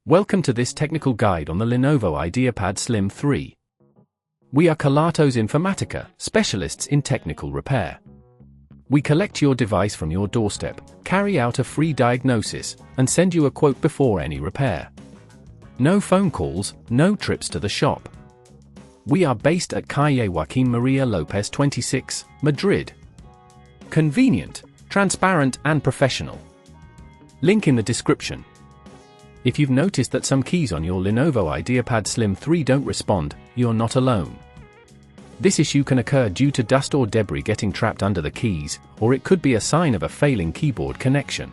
Welcome to this technical guide on the Lenovo Ideapad Slim 3. We are Kelatos Informatica, specialists in technical repair. We collect your device from your doorstep, carry out a free diagnosis, and send you a quote before any repair. No phone calls, no trips to the shop. We are based at Calle Joaquín María López 26, Madrid. Convenient, transparent and professional. Link in the description. If you've noticed that some keys on your Lenovo Ideapad Slim 3 don't respond, you're not alone. This issue can occur due to dust or debris getting trapped under the keys, or it could be a sign of a failing keyboard connection.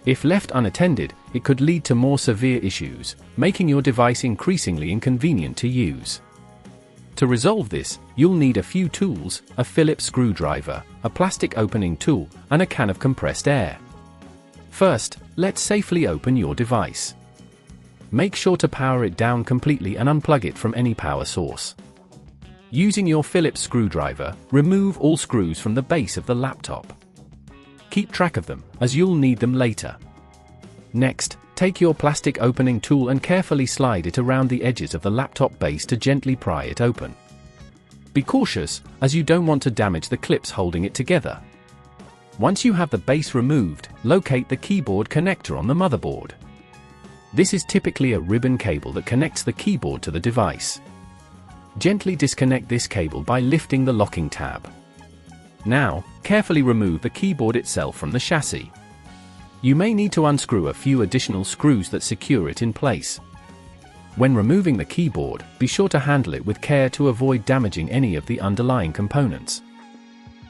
If left unattended, it could lead to more severe issues, making your device increasingly inconvenient to use. To resolve this, you'll need a few tools: a Phillips screwdriver, a plastic opening tool, and a can of compressed air. First, let's safely open your device. Make sure to power it down completely and unplug it from any power source. Using your Phillips screwdriver, remove all screws from the base of the laptop. Keep track of them, as you'll need them later. Next, take your plastic opening tool and carefully slide it around the edges of the laptop base to gently pry it open. Be cautious, as you don't want to damage the clips holding it together. Once you have the base removed, locate the keyboard connector on the motherboard. This is typically a ribbon cable that connects the keyboard to the device. Gently disconnect this cable by lifting the locking tab. Now, carefully remove the keyboard itself from the chassis. You may need to unscrew a few additional screws that secure it in place. When removing the keyboard, be sure to handle it with care to avoid damaging any of the underlying components.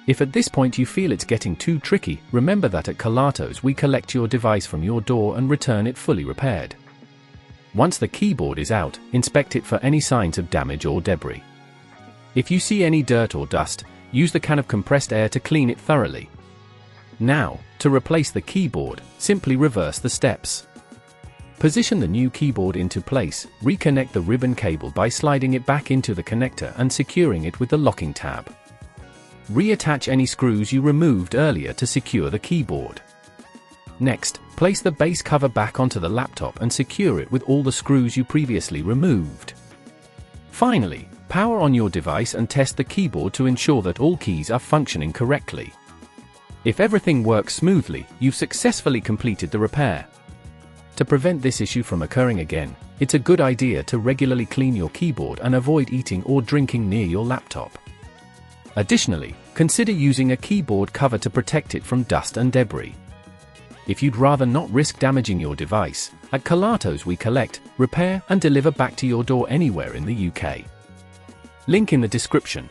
If at this point you feel it's getting too tricky, remember that at Kelatos we collect your device from your door and return it fully repaired. Once the keyboard is out, inspect it for any signs of damage or debris. If you see any dirt or dust, use the can of compressed air to clean it thoroughly. Now, to replace the keyboard, simply reverse the steps. Position the new keyboard into place, reconnect the ribbon cable by sliding it back into the connector and securing it with the locking tab. Reattach any screws you removed earlier to secure the keyboard. Next, place the base cover back onto the laptop and secure it with all the screws you previously removed. Finally, power on your device and test the keyboard to ensure that all keys are functioning correctly. If everything works smoothly, you've successfully completed the repair. To prevent this issue from occurring again, it's a good idea to regularly clean your keyboard and avoid eating or drinking near your laptop. Additionally, consider using a keyboard cover to protect it from dust and debris. If you'd rather not risk damaging your device, at Kelatos we collect, repair and deliver back to your door anywhere in the UK. Link in the description.